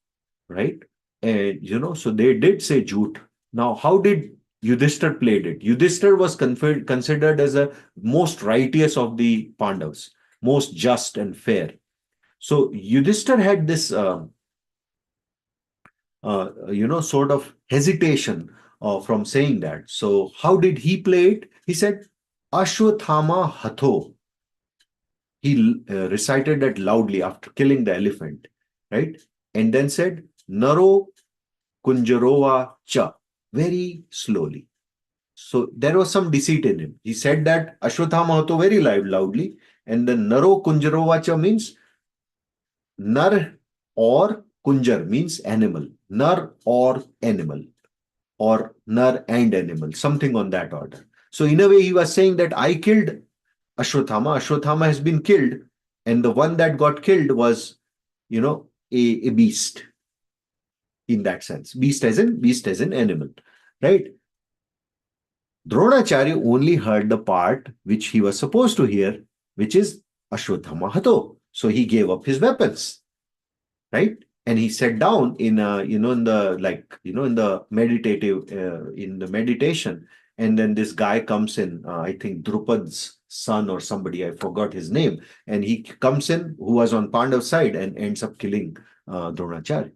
right? And so they did say jhoot. Now, how did Yudhishthir played it? Yudhishthir was considered as a most righteous of the Pandavas, most just and fair. So Yudhishthir had this, sort of hesitation from saying that. So how did he play it? He said, Ashwathama Hatho. He recited that loudly after killing the elephant, right? And then said, Naro Kunjarova Cha, very slowly. So there was some deceit in him. He said that Ashwathama Hatho very loudly, and then Naro Kunjarova Cha means Nar or Kunjar means animal, Nar or animal, or Nar and animal, something on that order. So in a way, he was saying that I killed Ashwathama. Ashwathama has been killed, and the one that got killed was, a beast in that sense. Beast as an animal, right? Dronacharya only heard the part which he was supposed to hear, which is Ashwathama Hato. So he gave up his weapons, right? And he sat down in in the meditative in the meditation. And then this guy comes in, I think Drupad's son or somebody, I forgot his name, and he comes in who was on Pandav's side and ends up killing Dronacharya,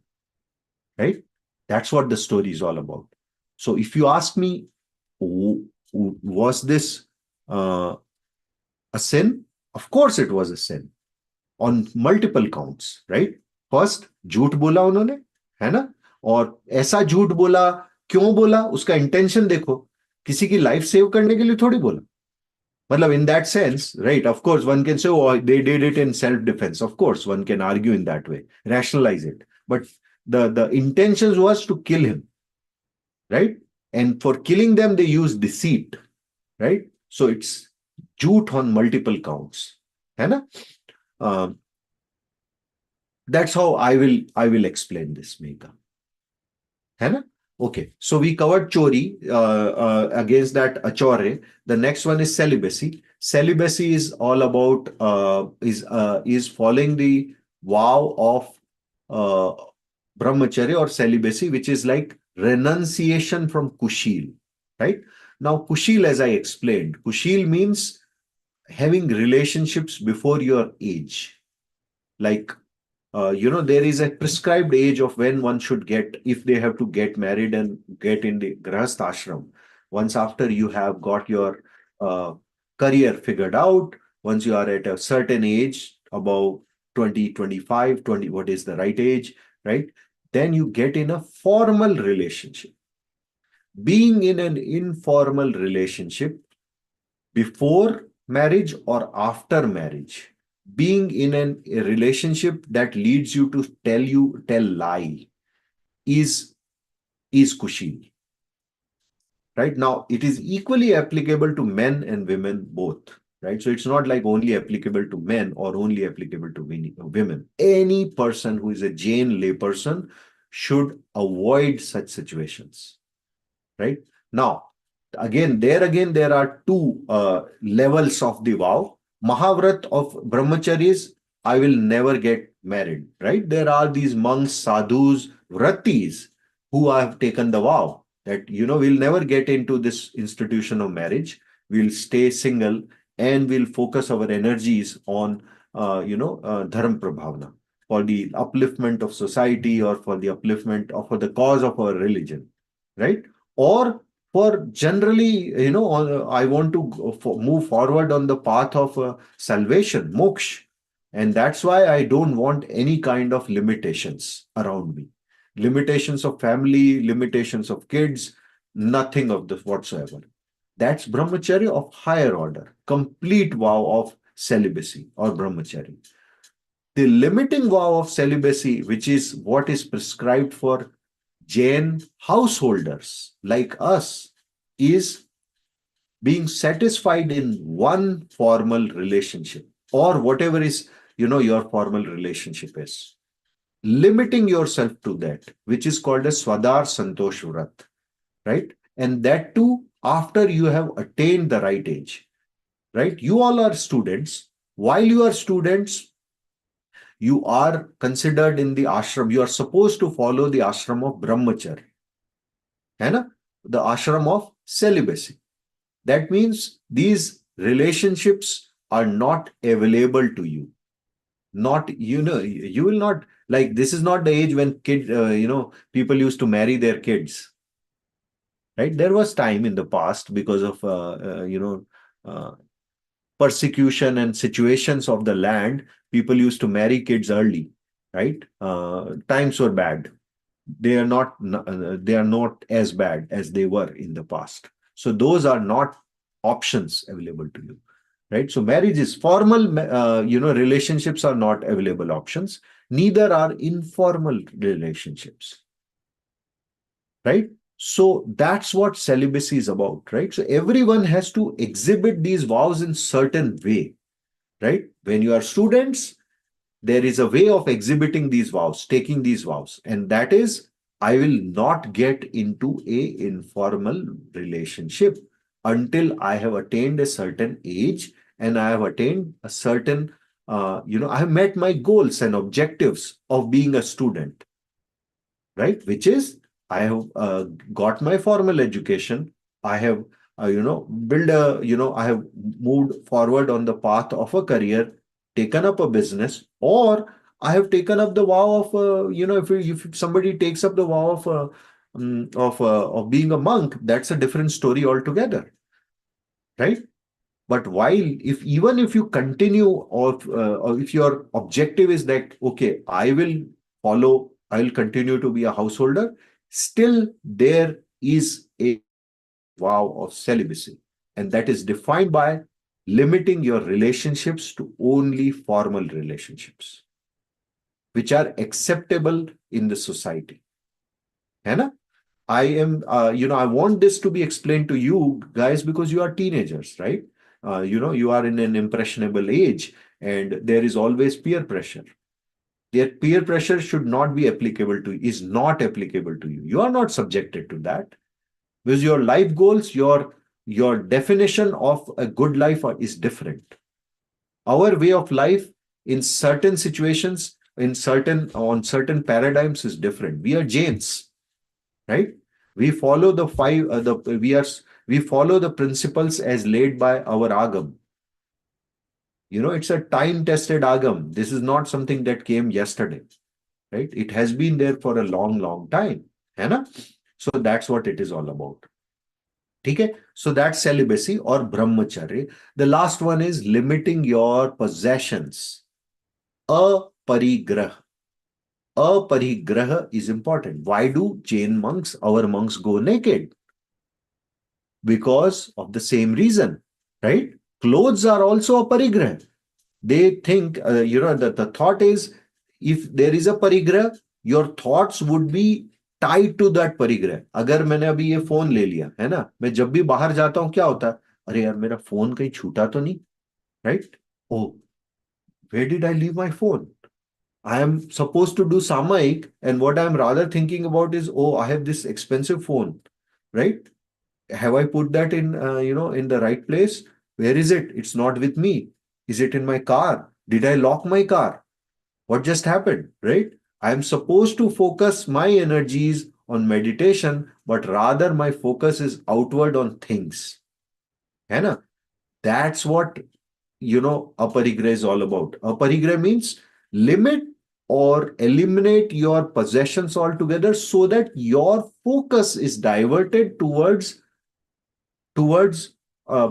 right? That's what the story is all about. So if you ask me, was this a sin? Of course it was a sin on multiple counts, right? First झूठ बोला उन्होंने, है ना? और ऐसा झूठ बोला, क्यों बोला, उसका इंटेंशन देखो, किसी की लाइफ सेव करने के लिए थोड़ी बोला. मतलब in that sense, right? Of course, one can say, oh, they did it in self-defense. Of course, one can argue in that way, rationalize it. But the intention was to kill him, right? And for killing them, they used deceit, right? So it's jhoot on multiple counts, है ना? That's how I will explain this, Megha. है ना? Okay, so we covered chori against that achore. The next one is celibacy. Celibacy is all about is following the vow of brahmacharya or celibacy, which is like renunciation from kushil, right? Now, kushil, as I explained, kushil means having relationships before your age. Like, there is a prescribed age of when one should get, if they have to get married and get in the grahast ashram. Once after you have got your career figured out, once you are at a certain age, about 20, 25, 20, what is the right age, right? Then you get in a formal relationship. Being in an informal relationship before marriage or after marriage, being in a relationship that leads you to tell lie is kushil. Right? Now, it is equally applicable to men and women both. Right? So it's not like only applicable to men or only applicable to women. Any person who is a Jain layperson should avoid such situations. Right? Now, again, there are two levels of the vow. Mahavrat of brahmacharis, I will never get married, right? There are these monks, sadhus, vratis who have taken the vow that, we'll never get into this institution of marriage. We'll stay single and we'll focus our energies on, dharma prabhavana, for the upliftment of society or for the upliftment or for the cause of our religion, right? Or for generally, I want to move forward on the path of salvation, moksha. And that's why I don't want any kind of limitations around me. Limitations of family, limitations of kids, nothing of this whatsoever. That's brahmacharya of higher order, complete vow of celibacy or brahmacharya. The limiting vow of celibacy, which is what is prescribed for Jain householders like us, is being satisfied in one formal relationship. or whatever is, your formal relationship is. Limiting yourself to that, which is called as Swadhar Santosh Vrat, right? And that too, after you have attained the right age, right? You all are students. While you are students, you are considered in the ashram. You are supposed to follow the ashram of brahmacharya, है the ashram of celibacy. That means these relationships are not available to you. Not, you will not, like, this is not the age when people used to marry their kids, right? There was time in the past because of, uh, persecution and situations of the land. People used to marry kids early, right? Times were bad. They are not as bad as they were in the past. So those are not options available to you, right? So marriage is formal, relationships are not available options. Neither are informal relationships, right? So that's what celibacy is about, right? So everyone has to exhibit these vows in certain way, right? When you are students, there is a way of exhibiting these vows, taking these vows, and that is, I will not get into a informal relationship until I have attained a certain age and I have attained a certain, I have met my goals and objectives of being a student, right? Which is, I have got my formal education. I have, build a, I have moved forward on the path of a career, taken up a business, or I have taken up the vow of, if somebody takes up the vow of, of being a monk, that's a different story altogether, right? But while, if even if you continue, or if your objective is that, okay, I will continue to be a householder, still there is a vow of celibacy. And that is defined by limiting your relationships to only formal relationships, which are acceptable in the society. है ना? I want this to be explained to you guys because you are teenagers, right? You are in an impressionable age and there is always peer pressure. Their peer pressure should not be applicable to you, is not applicable to you. You are not subjected to that because your life goals, your definition of a good life is different. Our way of life in certain situations, on certain paradigms is different. We are Jains, right? We follow the we follow the principles as laid by our agam. It's a time tested agam. This is not something that came yesterday, right? It has been there for a long, long time, है ना? So that's what it is all about. Okay, so that's celibacy or brahmacharya. The last one is limiting your possessions. Aparigrah. Aparigrah is important. Why do Jain monks, our monks, go naked? Because of the same reason, right? Clothes are also a parigrah. They think, the thought is, if there is a parigrah, your thoughts would be tied to that parigrah. अगर मैंने अभी ये phone ले लिया है ना, मैं जब भी बाहर जाता हूं क्या होता है, अरे यार मेरा फोन कहीं छूटा तो नहीं, right? Oh, where did I leave my phone? I am supposed to do samayik, and what I am rather thinking about is, oh, I have this expensive phone, right? Have I put that in, in the right place? Where is it? It's not with me. Is it in my car? Did I lock my car? What just happened, right? I am supposed to focus my energies on meditation, but rather my focus is outward on things. है ना? That's what, aparigrah is all about. Aparigrah means limit or eliminate your possessions altogether so that your focus is diverted towards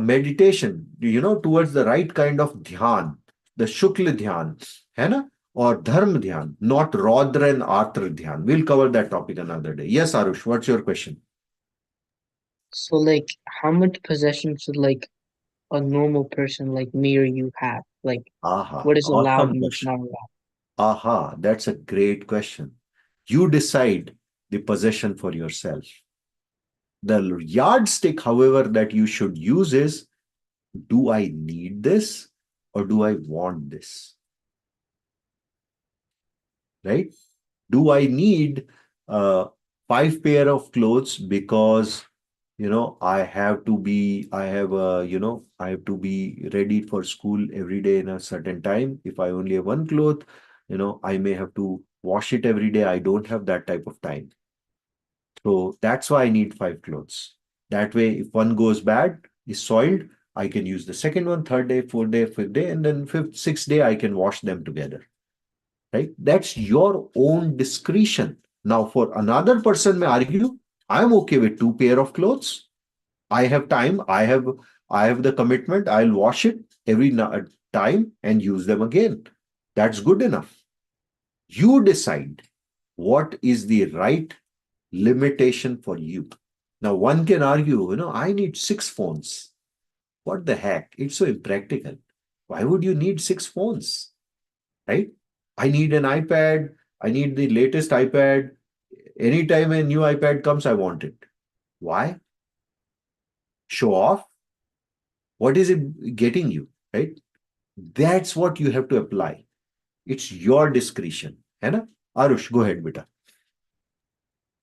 meditation, towards the right kind of dhyan, the Shukla dhyan, है ना? Or dharma dhyan, not Raudra and Artra dhyan. We'll cover that topic another day. Yes, Arush, what's your question? So like how much possession should like a normal person like me or you have? Like Aha, what is allowed awesome and what's question. not allowed? Aha, that's a great question. You decide the possession for yourself. The yardstick, however, that you should use is, do I need this or do I want this? Right? Do I need 5 pair of clothes because I have to be ready for school every day in a certain time. If I only have one cloth, I may have to wash it every day. I don't have that type of time. So that's why I need 5 clothes. That way, if one goes bad, is soiled, I can use the second one, third day, fourth day, fifth day, and then fifth, sixth day, I can wash them together. Right? That's your own discretion. Now, for another person may argue, I'm okay with 2 pair of clothes. I have time. I have the commitment. I'll wash it every time and use them again. That's good enough. You decide what is the right limitation for you. Now, one can argue, I need 6 phones. What the heck? It's so impractical. Why would you need 6 phones? Right? I need an iPad. I need the latest iPad. Anytime a new iPad comes, I want it. Why? Show off? What is it getting you? Right? That's what you have to apply. It's your discretion. है ना? Arush, go ahead, beta.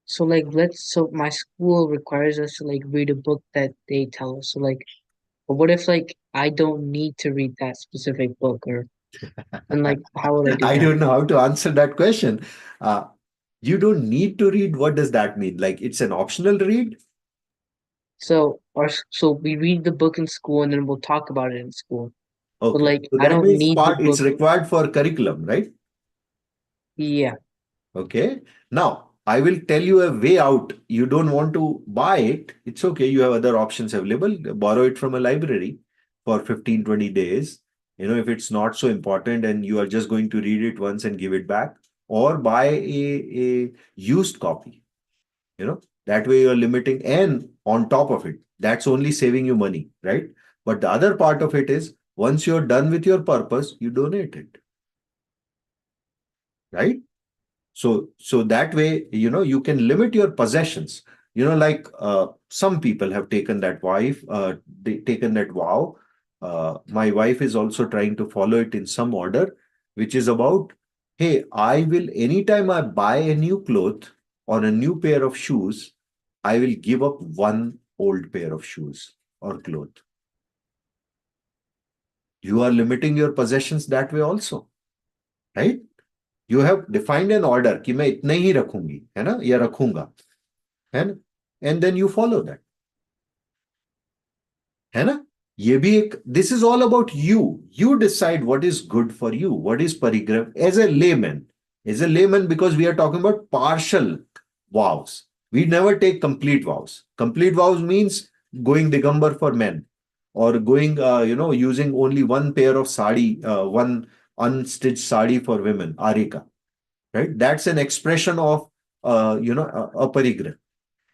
So like so my school requires us to like read a book that they tell us. So like, but what if like I don't need to read that specific book, or and like how would I do I that? don't know how to answer that question. Uh, you don't need to read. What does that mean? Like it's an optional read? So we read the book in school and then we'll talk about it in school. But Okay. like So I that don't means need the it's book. required for curriculum, right? Yeah. Okay. Now, I will tell you a way out. You don't want to buy it. It's okay. You have other options available. Borrow it from a library for 15, 20 days. If it's not so important and you are just going to read it once and give it back, or buy a used copy. That way you're limiting, and on top of it, that's only saving you money, right? But the other part of it is once you're done with your purpose, you donate it, right? So that way, you can limit your possessions. Like some people have taken that taken that vow. My wife is also trying to follow it in some order, which is about, hey, I will, anytime I buy a new cloth or a new pair of shoes, I will give up one old pair of shoes or cloth. You are limiting your possessions that way also, right? You have defined an order कि मैं इतने ही रखूंगी, है ना, या रखूंगा, है ना, and then you follow that, है ना. ये भी एक, this is all about you decide what is good for you, what is parigraph as a layman, because we are talking about partial vows. We never take complete vows. Complete vows means going digambar for men, or going using only one pair of sari, one unstitched sari for women, arika, right? That's an expression of a parigrah.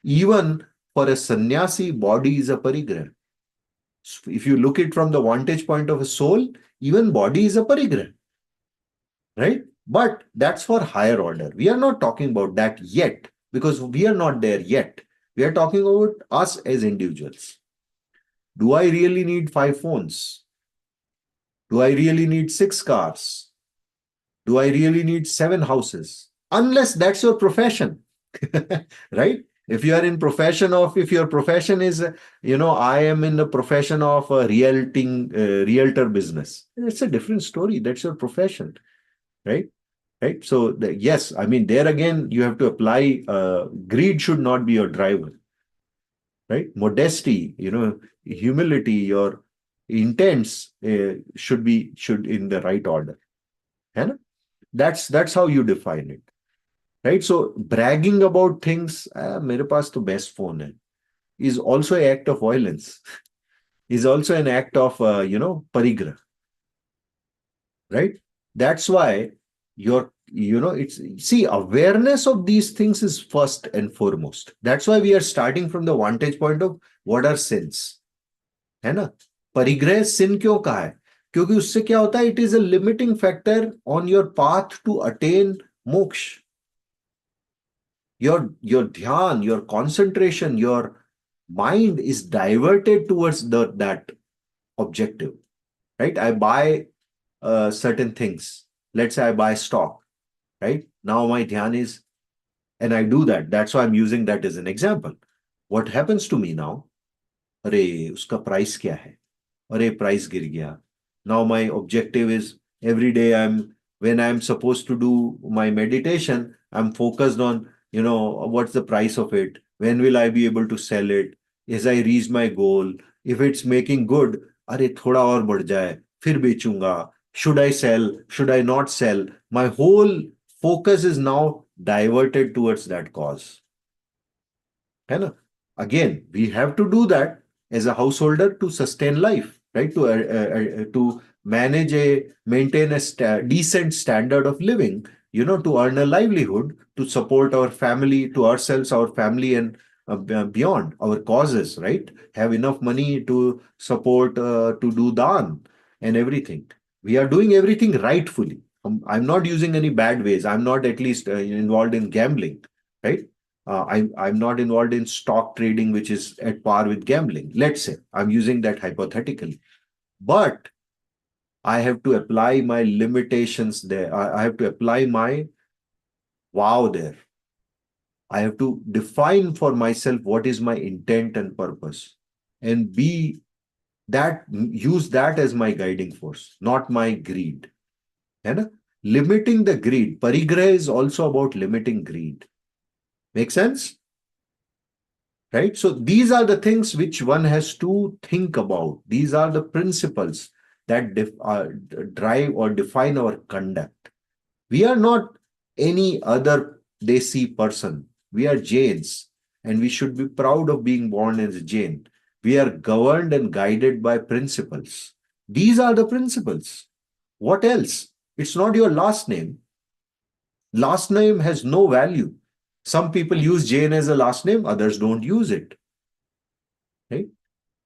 Even for a sannyasi, body is a parigrah. If you look it from the vantage point of a soul, even body is a parigrah, right? But that's for higher order. We are not talking about that yet, because we are not there yet. We are talking about us as individuals. Do I really need 5 phones? Do I really need 6 cars? Do I really need 7 houses? Unless that's your profession, right? If you are in profession of, if your profession is, I am in the profession of a realtor business. It's a different story. That's your profession, right? Right. So yes, I mean, there again, you have to apply, greed should not be your driver, right? Modesty, humility, your intents should in the right order. And that's how you define it. Right? So bragging about things, मेरे पास तो best phone है, is also an act of violence, is also an act of, parigrah, right? That's why see, awareness of these things is first and foremost. That's why we are starting from the vantage point of what are sins, है ना? परिग्रह sin क्यों कहा है? क्योंकि उससे क्या होता है? It is a limiting factor on your path to attain moksha. Your dhyan, your concentration, your mind is diverted towards that objective, right? I buy certain things. Let's say I buy stock, right? Now my dhyan is, and I do that. That's why I'm using that as an example. What happens to me now? अरे उसका price क्या है? अरे price गिर गया. Now my objective is every day when I'm supposed to do my meditation, I'm focused on, what's the price of it? When will I be able to sell it? As I reach my goal, if it's making good, अरे थोड़ा और बढ़ जाए, फिर बेचूंगा. Should I sell? Should I not sell? My whole focus is now diverted towards that cause. है ना? Again, we have to do that as a householder to sustain life, right? To manage maintain a decent standard of living, to earn a livelihood, to support our family, to ourselves, our family, and beyond our causes, right? Have enough money to support, to do daan and everything. We are doing everything rightfully. I'm not using any bad ways. I'm not at least involved in gambling, right? I'm not involved in stock trading, which is at par with gambling. Let's say I'm using that hypothetically, but I have to apply my limitations there. I have to apply my wow there. I have to define for myself what is my intent and purpose, and use that as my guiding force, not my greed. And limiting the greed. Parigraha is also about limiting greed. Make sense? Right? So these are the things which one has to think about. These are the principles that drive or define our conduct. We are not any other Desi person. We are Jains, and we should be proud of being born as a Jain. We are governed and guided by principles. These are the principles. What else? It's not your last name. Last name has no value. Some people use Jain as a last name, others don't use it. Right?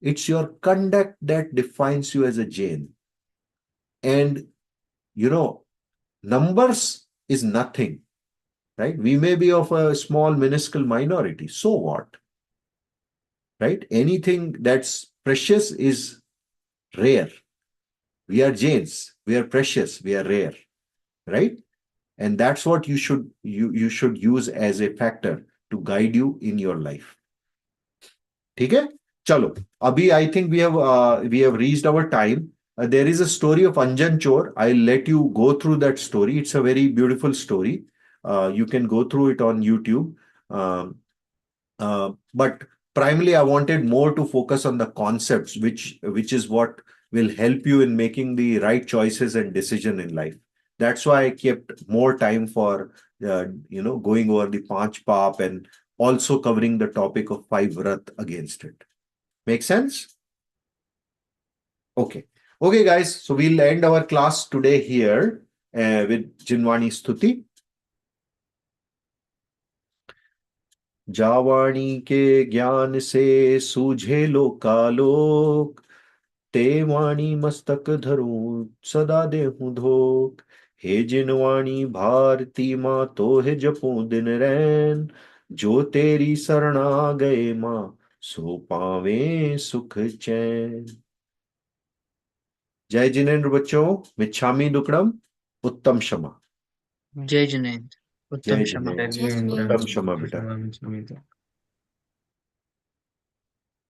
It's your conduct that defines you as a Jain. And, numbers is nothing, right? We may be of a small, minuscule minority. So what? Right? Anything that's precious is rare. We are Jains. We are precious. We are rare. Right? And that's what you should use as a factor to guide you in your life. ठीक है? चलो, अभी I think we have reached our time. There is a story of Anjan Chor. I'll let you go through that story. It's a very beautiful story. You can go through it on YouTube. But primarily, I wanted more to focus on the concepts, which is what will help you in making the right choices and decision in life. That's why I kept more time for going over the Panch Pap and also covering the topic of 5 Vrat against it. Make sense? Okay. Okay, guys. So we'll end our class today here with Jinwani Stuti. जावाणी के ज्ञान से सूझे लोकालोक, ते वाणी मस्तक धरूं सदा देहूं धोक. हे जिनवाणी भारती माँ तो है जपूं दिन रैन, जो तेरी शरणा गए माँ सो पावे सुख चैन. जय जिनेन्द्र बच्चों. मिच्छामी दुक्कडम. उत्तम क्षमा. जय जिनेन्द्र. उत्तम जय क्षमा. जिनेन्द्र. जय उत्तम जिनेन्द्र. क्षमा बेटा.